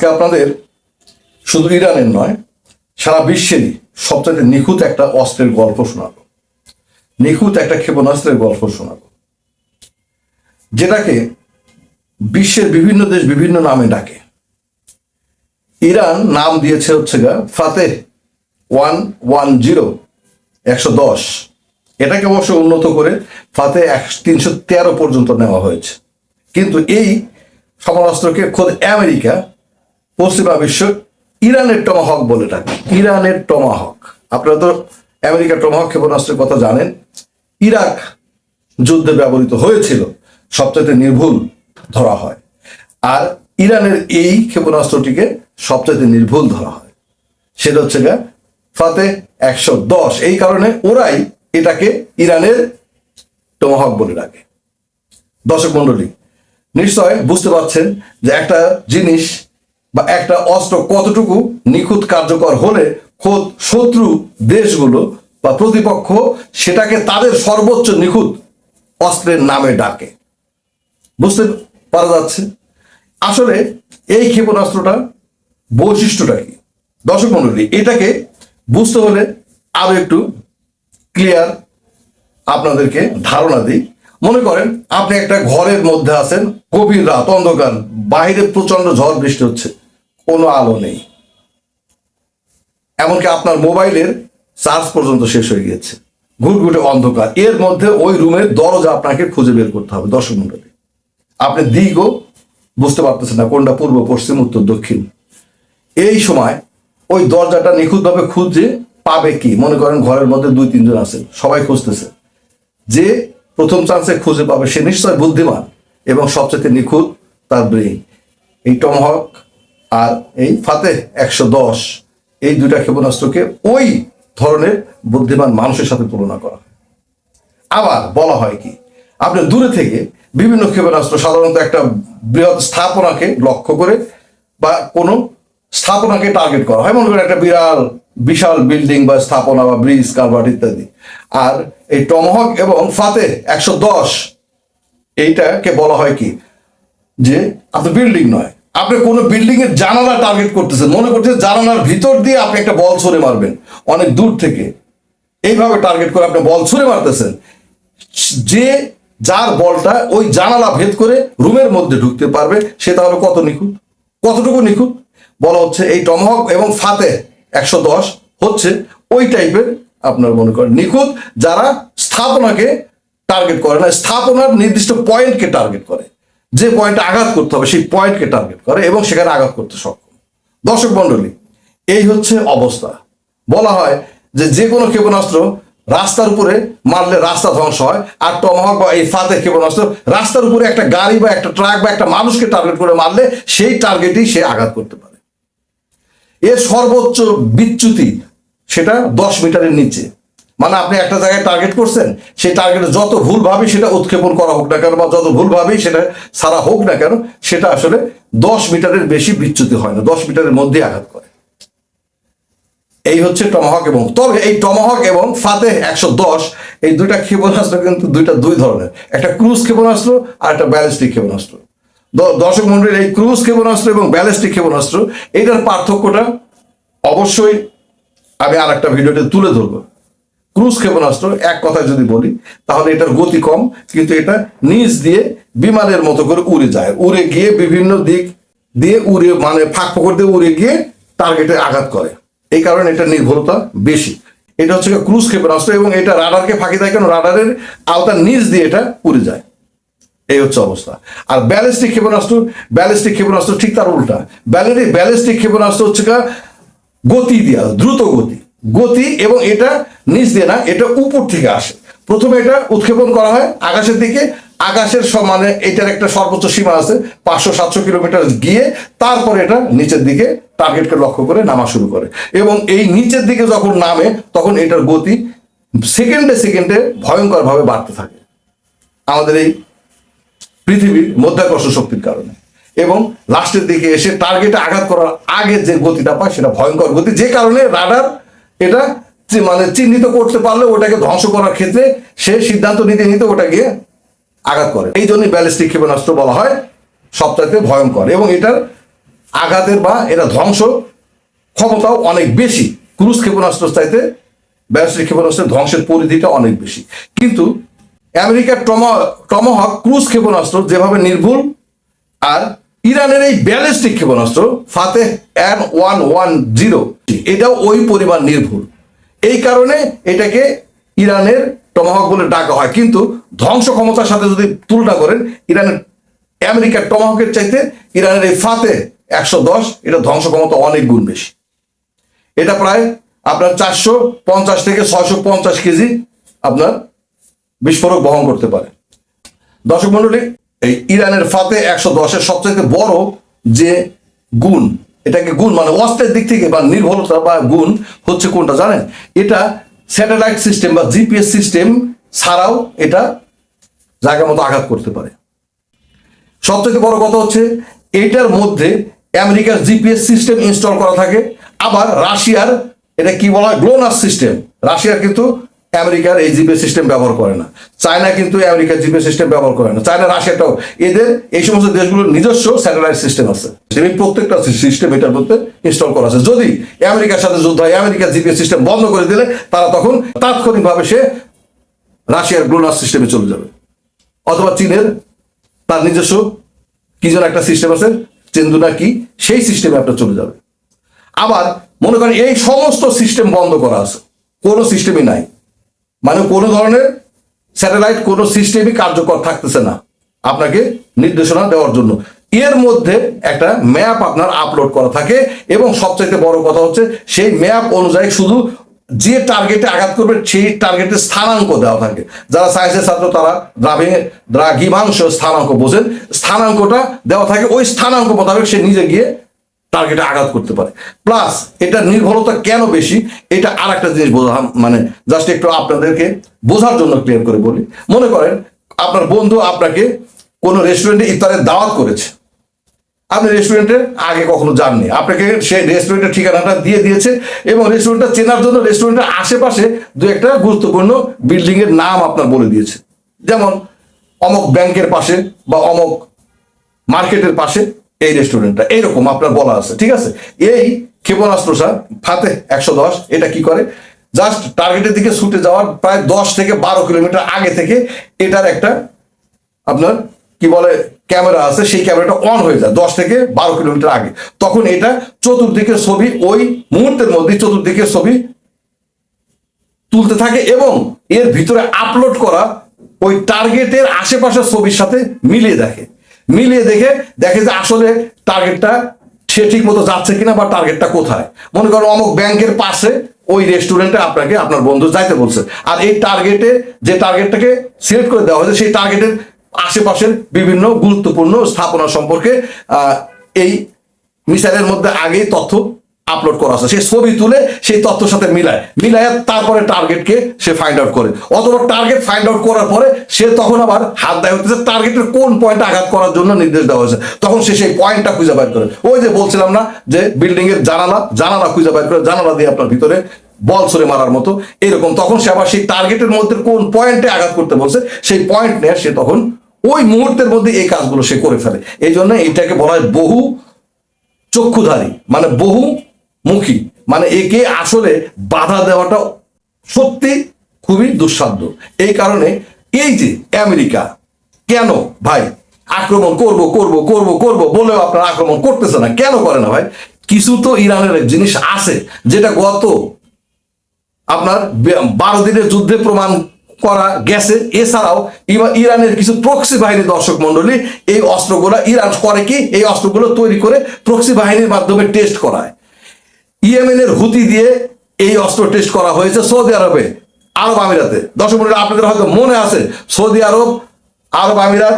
আজকে আপনাদের শুধু ইরানের নয়, সারা বিশ্বেরই সবচেয়ে নিখুঁত একটা অস্ত্রের গল্প শোনাবো, নিখুঁত একটা ক্ষেপণাস্ত্রের গল্প শোনাবো, যেটাকে বিশ্বের বিভিন্ন দেশ বিভিন্ন নামে ডাকে। ইরান নাম দিয়েছে হচ্ছে ফাতেহ 110 110। এটাকে অবশ্য উন্নত করে ফাতেহ 313 পর্যন্ত নেওয়া হয়েছে। কিন্তু এই ক্ষেপণাস্ত্রকে খোদ আমেরিকা, পশ্চিমা বিশ্ব ইরানের টমাহক বলে ডাকে। ইরানের টমাহক। আপনারা তো আমেরিকার টমাহক ক্ষেপণাস্ত্রের কথা জানেন। ইরাক যুদ্ধে ব্যবহৃত হয়েছিল, সবচেয়ে নির্ভুল ধরা হয়। আর ইরানের এই ক্ষেপণাস্ত্রটিকে সবচেয়ে নির্ভুল ধরা হয়, সেটা হচ্ছে ফাতেহ 110। এই কারণে ওরাই এটাকে ইরানের টমাহক বলে ডাকে। দর্শক মন্ডলী, নিশ্চয় বুঝতে পারছেন যে একটা জিনিস বা একটা অস্ত্র কতটুকু নিখুঁত কার্যকর হলে খোদ শত্রু দেশগুলো বা প্রতিপক্ষ সেটাকে তাদের সর্বোচ্চ নিখুঁত অস্ত্রের নামে ডাকে। বুঝতে পারা যাচ্ছে আসলে এই ক্ষেপণাস্ত্রটা বৈশিষ্ট্যটা কি। দর্শক মন্ডলী, এটাকে বুঝতে হলে আরো একটু ক্লিয়ার আপনাদেরকে ধারণা দিই। মনে করেন আপনি একটা ঘরের মধ্যে আছেন, গভীর রাত, অন্ধকার, বাইরে প্রচন্ড ঝড় বৃষ্টি হচ্ছে, কোনো আলো নেই, এমনকি আপনার মোবাইলের চার্জ পর্যন্ত শেষ হয়ে গিয়েছে, ঘুটঘুটে অন্ধকার। এর মধ্যে ওই রুমের দরজা আপনাকে খুঁজে বের করতে হবে। দর্শক মন্ডলী, আপনি দিকও বুঝতে পারতেছেন না, কোনটা পূর্ব, পশ্চিম, উত্তর, দক্ষিণ। এই সময় ওই দরজাটা নিখুঁতভাবে খুঁজে পাবে কি? মনে করেন ঘরের মধ্যে 2-3 জন আছে, সবাই খুঁজতেছে। যে প্রথম চান্সে খুঁজে পাবে সে নিশ্চয় বুদ্ধিমান এবং সবচেয়ে নিখুঁত তার ব্রেইন। এই টমাহক আর এই ফাতেহ 110, এই দুইটা ক্ষেপণাস্ত্রকে ওই ধরনের বুদ্ধিমান মানুষের সাথে তুলনা করা হয়। আবার বলা হয় কি, আপনি দূরে থেকে বিভিন্ন ক্ষেপণাস্ত্র সাধারণত একটা বৃহৎ স্থাপনাকে লক্ষ্য করে বা কোনো স্থাপনাকে টার্গেট করা হয়। মনে করেন একটা বিশাল বিল্ডিং বা স্থাপনা বা ব্রিজ, কালভার্ট ইত্যাদি। আর এই টমাহক এবং ফাতেহ 110 এইটাকে বলা হয় কি, যে আপনি বিল্ডিং নয়, আপনি কোনো বিল্ডিং এর জানালা টার্গেট করতেছেন, মনে করছেন জানালার ভিতর দিয়ে আপনি একটা বল ছুঁড়ে মারবেন অনেক দূর থেকে। এইভাবে টার্গেট করে আপনি বল ছুঁড়ে মারতেছেন, যে যার বলটা ওই জানালা ভেদ করে রুমের মধ্যে ঢুকতে পারবে সে তাহলে কত নিখুঁত, কতটুকু নিখুঁত। বলা হচ্ছে এই টমাহক এবং ফাতেহ 110 হচ্ছে ওই টাইপের, আপনার মনে করেন নিখুঁত, যারা স্থাপনাকে টার্গেট করে না, স্থাপনার নির্দিষ্ট পয়েন্টকে টার্গেট করে, যে পয়েন্টে আঘাত করতে হবে সেই পয়েন্টকে টার্গেট করে এবং সেখানে আঘাত করতে সক্ষম। দর্শক মন্ডলী, এই হচ্ছে অবস্থা। বলা হয় যে কোনো ক্ষেপণাস্ত্র রাস্তার উপরে মারলে রাস্তা ধ্বংস হয়, আর টমাহক বা এই ফাতেহ ক্ষেপণাস্ত্র রাস্তার উপরে একটা গাড়ি বা একটা ট্রাক বা একটা মানুষকে টার্গেট করে মারলে সেই টার্গেটেই সে আঘাত করতে পারে। এর সর্বোচ্চ বিচ্যুতি সেটা 10 মিটারের নিচে। মানে আপনি একটা জায়গায় টার্গেট করছেন, সেই টার্গেটে যত ভুলভাবেই সেটা উৎক্ষেপণ করা হোক না কেন বা যত ভুলভাবেই সেটা ছাড়া হোক না কেন, সেটা আসলে 10 মিটারের বেশি বিচ্যুতি হয় না, 10 মিটারের মধ্যে আঘাত করে। এই হচ্ছে টমাহক এবং তবে এই টমাহক এবং ফাতেহ 110 এই দুইটা ক্ষেপণাস্ত্র কিন্তু দুই ধরনের, একটা ক্রুজ ক্ষেপণাস্ত্র আর একটা ব্যালিস্টিক ক্ষেপণাস্ত্র। দর্শক মন্ডলীর, এই ক্রুজ ক্ষেপণাস্ত্র এবং ব্যালিস্টিক ক্ষেপণাস্ত্র এটার পার্থক্যটা অবশ্যই আমি আর একটা ভিডিওতে তুলে ধরবো। ক্রুজ ক্ষেপণাস্ত্র এক কথায় যদি বলি তাহলে এটার গতি কম, কিন্তু এটা নিচ দিয়ে বিমানের মতো করে উড়ে যায়, উড়ে গিয়ে বিভিন্ন দিক দিয়ে উড়ে, মানে ফাঁক ফোকর দিয়ে উড়ে গিয়ে টার্গেটে আঘাত করে। এই কারণে এটা নির্ভুলতা বেশি। এটা হচ্ছে ক্রুজ ক্ষেপণাস্ত্র এবং এটা রাডারকে ফাঁকি দেয়, কেন রাডারের আওতার নিচ দিয়ে এটা উড়ে যায়। এই হচ্ছে অবস্থা। আর ব্যালিস্টিক ক্ষেপণাস্ত্র ঠিক তার উল্টা। ব্যালিস্টিক ক্ষেপণাস্ত্র হচ্ছে গতি দিয়া, দ্রুত গতি এবং এটা নিচ দিয়ে না, এটা উপর থেকে আসে। প্রথমে এটা উৎক্ষেপণ করা হয় আকাশের দিকে, আকাশের মানে এটার একটা সর্বোচ্চ সীমা আছে 500-700 কিলোমিটার গিয়ে তারপরে এটা নিচের দিকে টার্গেটকে লক্ষ্য করে নামা শুরু করে। এবং এই নিচের দিকে যখন নামে তখন এটার গতি সেকেন্ডে ভয়ঙ্করভাবে বাড়তে থাকে আমাদের এই পৃথিবীর মধ্যাকর্ষণ শক্তির কারণে। এবং লাস্টের দিকে এসে টার্গেটে আঘাত করার আগে যে গতিটা পায় সেটা ভয়ঙ্কর গতি, যে কারণে রাডার এটা মানে চিহ্নিত করতে পারলে ওটাকে ধ্বংস করার ক্ষেত্রে সে সিদ্ধান্ত নিতে ওটা গিয়ে আঘাত করে। এই জন্যই ব্যালিস্টিক ক্ষেপণাস্ত্র বলা হয় সবচাইতে ভয়ঙ্কর। এবং এটার আঘাতের বা এটা ধ্বংস ক্ষমতাও অনেক বেশি। ক্রুজ ক্ষেপণাস্ত্র চাইতে ব্যালিস্টিক ক্ষেপণাস্ত্রের ধ্বংসের পরিধিটা অনেক বেশি। কিন্তু আমেরিকার টমাহক ক্রুজ ক্ষেপণাস্ত্র যেভাবে নির্ভুল, আর ইরানের এই ব্যালিস্টিক ক্ষেপণাস্ত্র ফাতেহ N110 এটাও ওই পরিমাণ নির্ভুল। এই কারণে এটাকে ইরানের টমাহক বলে ডাকা হয়। কিন্তু ধ্বংস ক্ষমতার সাথে যদি তুলনা করেন, আমেরিকার টমাহকের চাইতে ইরানের এই ফাতেহ 110 এটা ধ্বংস ক্ষমতা অনেক গুণ বেশি। এটা প্রায় আপনার 450 থেকে 650 কেজি আপনার বিস্ফোরক বহন করতে পারে। দর্শক মন্ডলী, এই ইরানের ফাতেহ 110 সবচেয়ে বড় যে গুণ, এটাকে গুণ মানে অস্ত্রের দিক থেকে বা নির্ভুলতা বা গুণ হচ্ছে কোনটা জানেন? এটা স্যাটেলাইট সিস্টেম বা জিপিএস সিস্টেম ছাড়াও এটা জায়গা মতো আঘাত করতে পারে। সবচেয়ে বড় কথা হচ্ছে এটার মধ্যে আমেরিকার জিপিএস সিস্টেম ইনস্টল করা থাকে। আবার রাশিয়ার এটা কি বলা হয়, গ্লোনাস সিস্টেম। রাশিয়ার কিন্তু আমেরিকার এই জিপিএস সিস্টেম ব্যবহার করে না। চায়না কিন্তু আমেরিকার জিপিএস সিস্টেম ব্যবহার করে না। চায়না, রাশিয়াটাও, এদের এই সমস্ত দেশগুলোর নিজস্ব স্যাটেলাইট সিস্টেম আছে। প্রত্যেকটা সিস্টেম এটার মধ্যে ইনস্টল করা আছে। যদি আমেরিকার সাথে যুদ্ধ হয়, আমেরিকার জিপিএস সিস্টেম বন্ধ করে দিলে তারা তখন তাৎক্ষণিকভাবে সে রাশিয়ার গ্লোনাস সিস্টেমে চলে যাবে। অথবা চীনের তার নিজস্ব কি যেন একটা সিস্টেম আছে, চেন্দু না কি, সেই সিস্টেমে আপনার চলে যাবে। আবার মনে করেন এই সমস্ত সিস্টেম বন্ধ করা আছে, কোনো সিস্টেমই নাই, মানে কোনো ধরনের স্যাটেলাইট কোনো সিস্টেমই কার্যকর থাকতেছে না আপনাকে নির্দেশনা দেওয়ার জন্য। এর মধ্যে একটা ম্যাপ আপনার আপলোড করা থাকে এবং সবচাইতে বড় কথা হচ্ছে সেই ম্যাপ অনুযায়ী শুধু যে টার্গেটে আঘাত করবে সেই টার্গেটের স্থানাঙ্ক দেওয়া থাকে। যারা সায়েন্সের ছাত্র তারা দ্রাঘিমাংশ স্থানাঙ্ক বোঝেন, স্থানাঙ্কটা দেওয়া থাকে। ওই স্থানাঙ্ক মোতাবেক সে নিজে গিয়ে টার্গেটে আঘাত করতে পারে। প্লাস এটা নির্ভরতা কেন বেশি, এটা আর একটা জিনিস বোঝা, মানে জাস্ট একটু আপনাদেরকে বোঝার জন্য ক্লিয়ার করে বলি। মনে করেন আপনার বন্ধু আপনাকে কোনো রেস্টুরেন্টে ইফতারের দাওয়াত করেছে, আপনি রেস্টুরেন্টে আগে কখনো যাননি, আপনাকে সেই রেস্টুরেন্টের ঠিকানাটা দিয়ে দিয়েছে এবং রেস্টুরেন্টটা চেনার জন্য রেস্টুরেন্টের আশেপাশে দু একটা গুরুত্বপূর্ণ বিল্ডিং এর নাম আপনার বলে দিয়েছে। যেমন অমক ব্যাংকের পাশে বা অমক মার্কেটের পাশে এই রেস্টুরেন্টটা, এইরকম আপনার বলা আছে, ঠিক আছে। এই ক্ষেপণাস্ত্রটা ফাতেহ 110 এটা কি করে, জাস্ট টার্গেটের দিকে ছুটে যাওয়ার প্রায় 10 থেকে 12 কিলোমিটার আগে থেকে এটার একটা আপনার কি বলে ক্যামেরা আছে, সেই ক্যামেরাটা অন হয়ে যায় 10 থেকে 12 কিলোমিটার আগে। তখন এটা চতুর্দিকের ছবি ওই মুহূর্তের মধ্যে চতুর্দিকের ছবি তুলতে থাকে এবং এর ভিতরে আপলোড করা ওই টার্গেটের আশেপাশের ছবির সাথে মিলিয়ে দেখে যে আসলে টার্গেটটা সে ঠিক মতো যাচ্ছে কিনা বা টার্গেটটা কোথায়। মনে করো অমুক ব্যাংকের পাশে ওই রেস্টুরেন্টে আপনাকে আপনার বন্ধু যাইতে বলছে, আর এই টার্গেটে যে টার্গেটটাকে সিলেক্ট করে দেওয়া হয়েছে সেই টার্গেটের আশেপাশের বিভিন্ন গুরুত্বপূর্ণ স্থাপনা সম্পর্কে এই মিসাইলের মধ্যে আগেই তথ্য আপলোড করা আছে। সে ছবি তুলে সেই তথ্যের সাথে মিলায় তারপরে টার্গেটকে সে ফাইন্ড আউট করে, অথবা টার্গেট ফাইন্ড আউট করার পরে সে তখন আবার হাত দেয় হচ্ছে টার্গেটের কোন পয়েন্টে আঘাত করার জন্য নির্দেশ দেওয়া হয়েছে। তখন সে সেই পয়েন্টটা খুঁজে বের করে। ওই যে বলছিলাম না যে বিল্ডিং এর জানালা খুঁজে বের করে, জানালা দিয়ে আপনার ভিতরে বল ছুড়ে মারার মতো এরকম, তখন সে আবার সেই টার্গেটের মধ্যে কোন পয়েন্টে আঘাত করতে বলছে সেই পয়েন্ট নিয়ে সে তখন ওই মুহূর্তের মধ্যে এই কাজগুলো সে করে ফেলে। এই জন্য এইটাকে বলা হয় বহু চক্ষুধারী, মানে বহু মুখী, মানে একে আসলে বাধা দেওয়াটা সত্যি খুবই দুঃসাধ্য। এই কারণে এই যে আমেরিকা কেন ভাই আক্রমণ করব বলেও আপনারা আক্রমণ করতেছে না, কেন করে না ভাই? কিছু তো ইরানের জিনিস আছে যেটা গত আপনার 12 দিনের যুদ্ধে প্রমাণ করা গেছে। এছাড়াও ইরানের কিছু প্রক্সি বাহিনী, দর্শক মন্ডলী, এই অস্ত্রগুলো ইরান করে কি, এই অস্ত্রগুলো তৈরি করে প্রক্সি বাহিনীর মাধ্যমে টেস্ট করায়। ইয়েমেনের হুতি দিয়ে এই অস্ত্র টেস্ট করা হয়েছে সৌদি আরবে, আরব আমিরাতে। দর্শক মন্ডলী, আপনাদের হয়তো মনে আছে সৌদি আরব, আরব আমিরাত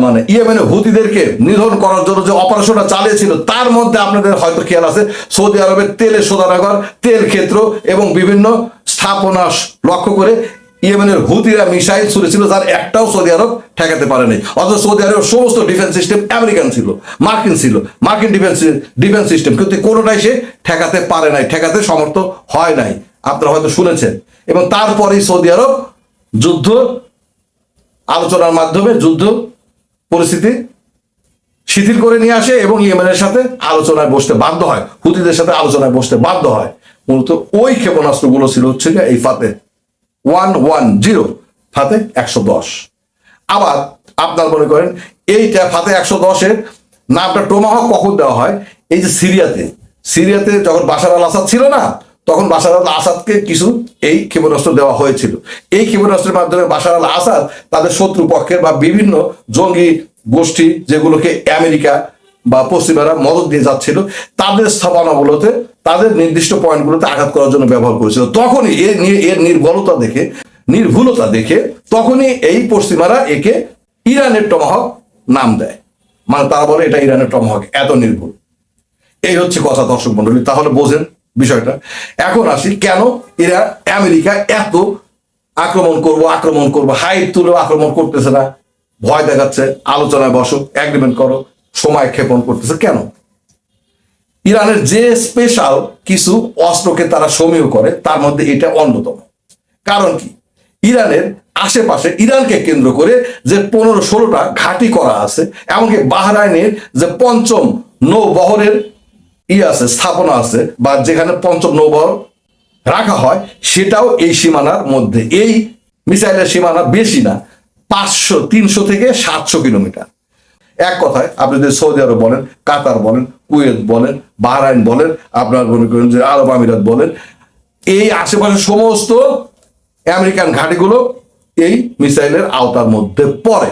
মানে ইয়েমেনের হুতিদেরকে নিধন করার জন্য যে অপারেশনটা চালিয়েছিল, তার মধ্যে আপনাদের হয়তো খেয়াল আছে সৌদি আরবের তেলের শোধনাগার, তেল ক্ষেত্র এবং বিভিন্ন স্থাপনা লক্ষ্য করে ইয়েমেনের হুতিরা মিসাইল ছুড়েছিল, যার একটাও সৌদি আরব ঠেকাতে পারেনি। অথচ সৌদি আরবের সমস্ত ডিফেন্স সিস্টেম আমেরিকান ছিল, মার্কিন ডিফেন্স সিস্টেম, কিন্তু কোনোটাই সে ঠেকাতে পারে নাই, ঠেকাতে সমর্থ হয় নাই। আপনারা হয়তো শুনেছেন। এবং তারপরেই সৌদি আরব যুদ্ধ আলোচনার মাধ্যমে যুদ্ধ পরিস্থিতি শিথিল করে নিয়ে আসে এবং ইয়েমেনের সাথে আলোচনায় বসতে বাধ্য হয়, হুতিদের সাথে আলোচনায় বসতে বাধ্য হয়। মূলত ওই ক্ষেপণাস্ত্রগুলো ছিল হচ্ছে এই ফাতে 110, ফাতে 110। আবার আপনার মনে করেন এইটা ফাতে 110-এর নামটা টোমাহক কখন দেওয়া হয়? এই যে সিরিয়াতে যখন বাশার আল আসাদ ছিল না, তখন বাশার আল আসাদকে কিছু এই ক্ষেপণাস্ত্র দেওয়া হয়েছিল। এই ক্ষেপণাস্ত্রের মাধ্যমে বাশার আল আসাদ তাদের শত্রু পক্ষের বা বিভিন্ন জঙ্গি গোষ্ঠী যেগুলোকে আমেরিকা বা পশ্চিমারা মদত দিয়ে যাচ্ছিল, তাদের স্থাপনাগুলোতে, তাদের নির্দিষ্ট পয়েন্টগুলোতে আঘাত করার জন্য ব্যবহার করেছিল। তখনই এর নির্ভুলতা দেখে তখনই এই পশ্চিমারা একে ইরানের টমাহক নাম দেয়। মানে তারা বলে এটা ইরানের টমাহক, এত নির্ভুল। এই হচ্ছে কথা দর্শক মন্ডলী। তাহলে বোঝেন বিষয়টা। এখন আসি কেন আমেরিকা এত আক্রমণ করবো হাইপ তুলে আক্রমণ করতেছে না, ভয় দেখাচ্ছে, আলোচনায় বসো, এগ্রিমেন্ট করো, সময় ক্ষেপণ করতেছে কেন? ইরানের যে স্পেশাল কিছু অস্ত্রকে তারা সমীহ করে, তার মধ্যে এটা অন্যতম। কারণ কি? ইরানের আশেপাশে ইরানকে কেন্দ্র করে যে 15-16টা ঘাঁটি করা আছে, এমনকি বাহরাইনের যে 5ম নৌবহরের আছে, স্থাপনা আছে, বা যেখানে 5ম নৌবহর রাখা হয়, সেটাও এই সীমানার মধ্যে। এই মিসাইলের সীমানা বেশি না, 300 থেকে 700 কিলোমিটার। এক কথায় আপনি যদি সৌদি আরব বলেন, কাতার বলেন, কুয়েত বলেন, বাহরাইন বলেন, আপনার মনে করেন যে আরব আমিরাত বলেন, এই আশেপাশে সমস্ত আমেরিকান ঘাঁটিগুলো এই মিসাইলের আওতার মধ্যে পড়ে।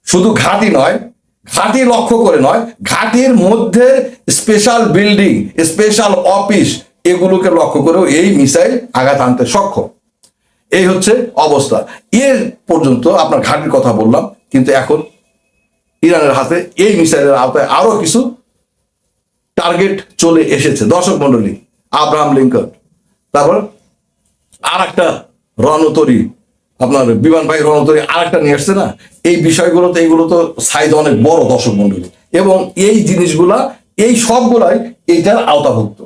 শুধু ঘাঁটি নয়, ঘাঁটি লক্ষ্য করে নয়, ঘাঁটির মধ্যে স্পেশাল বিল্ডিং, স্পেশাল অফিস, এগুলোকে লক্ষ্য করেও এই মিসাইল আঘাত আনতে সক্ষম। এই হচ্ছে অবস্থা। এর পর্যন্ত আপনার ঘাঁটির কথা বললাম, কিন্তু এখন ইরানের হাতে এই মিসাইলের আওতায় আরো কিছু টার্গেট চলে এসেছে দর্শক মন্ডলী। আব্রাহাম লিঙ্কন, তারপর আর একটা রণতরী, আপনার বিমানবাহী রণতরী আর একটা নিয়ে আসছে না। এই বিষয়গুলোতে এইগুলো তো সাইজ অনেক বড় দর্শক মন্ডলী, এবং এই জিনিসগুলা এই সবগুলাই এইটার আওতাভুক্ত।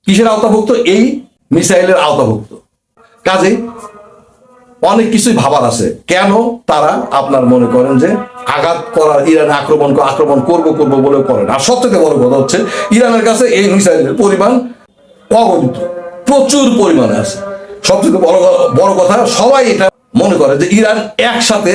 কিসের আওতাভুক্ত? এই মিসাইলের আওতাভুক্ত। কাজেই অনেক কিছুই ভাবার আছে কেন তারা আপনার মনে করেন যে আঘাত করার, ইরানে আক্রমণ করবো বলে করেন। আর সবচেয়ে বড় কথা হচ্ছে ইরানের কাছে এই মিসাইলের পরিমাণ অগণিত, প্রচুর পরিমাণে আছে। সবচেয়ে বড় কথা, সবাই এটা মনে করে যে ইরান একসাথে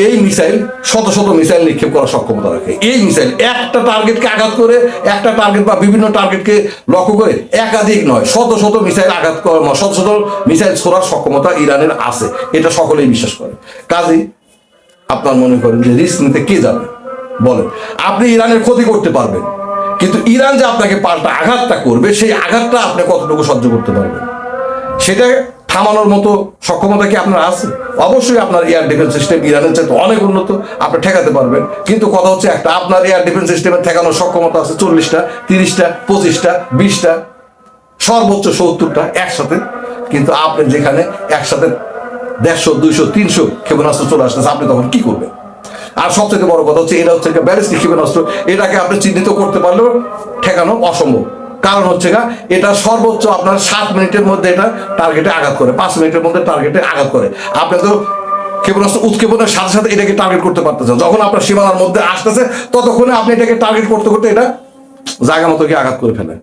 এই মিসাইল শত মিসাইল নিক্ষেপ করার সক্ষমতা রাখে। এই মিসাইল একটা টার্গেটকে আঘাত করে, একটা টার্গেট বা বিভিন্ন টার্গেটকে লক্ষ্য করে, একাধিক নয়, শত মিসাইল আঘাত করা, শত মিসাইল ছোড়ার সক্ষমতা ইরানের আছে, এটা সকলেই বিশ্বাস করে। কাজেই আপনার মনে করেন যে রিস্ক নিতে কে যাবে বলেন? আপনি ইরানের ক্ষতি করতে পারবেন, কিন্তু ইরান যে আপনাকে পাল্টা আঘাতটা করবে, সেই আঘাতটা আপনি কতটুকু সহ্য করতে পারবেন, সেটা থামানোর মতো সক্ষমতা কি আপনার আছে? অবশ্যই আপনার এয়ার ডিফেন্স সিস্টেম ইরানের চাইতে অনেক উন্নত, আপনি ঠেকাতে পারবেন। কিন্তু কথা হচ্ছে একটা, আপনার এয়ার ডিফেন্স সিস্টেমের ঠেকানোর সক্ষমতা আছে 40টা, 30টা, 25টা, 20টা, সর্বোচ্চ 70টা একসাথে। কিন্তু আপনি যেখানে একসাথে 150, 200, 300 ক্ষেপণাস্ত্র চলে আসতেছে, আপনি তখন কি করবেন? আর সবথেকে বড় কথা হচ্ছে এটা হচ্ছে ব্যালিস্টিক ক্ষেপণাস্ত্র। এটাকে আপনি চিহ্নিত করতে পারলেও ঠেকানো অসম্ভব। কারণ হচ্ছে এটা সর্বোচ্চ আপনার 7 মিনিটের মধ্যে এটা টার্গেটে আঘাত করে, 5 মিনিটের মধ্যে টার্গেটে আঘাত করে। আপনি তো ক্ষেপণাস্ত্র উৎক্ষেপণের সাথে সাথে এটাকে টার্গেট করতে পারতেছেন। যখন আপনার সীমানার মধ্যে আসতেছে, ততক্ষণে আপনি এটাকে টার্গেট করতে এটা জায়গা মতো গিয়ে আঘাত করে ফেলে।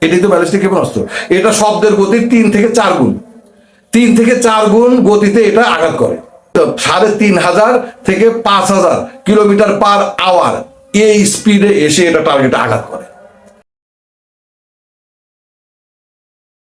এটাই তো ব্যালিস্টিক ক্ষেপণাস্ত্র। এটা শব্দের গতি 3 থেকে 4 গুণ গতিতে এটা আঘাত করে। 3500 থেকে 5000 কিলোমিটার পার আওয়ার এই স্পিডে এসে এটা টার্গেটে আঘাত করে।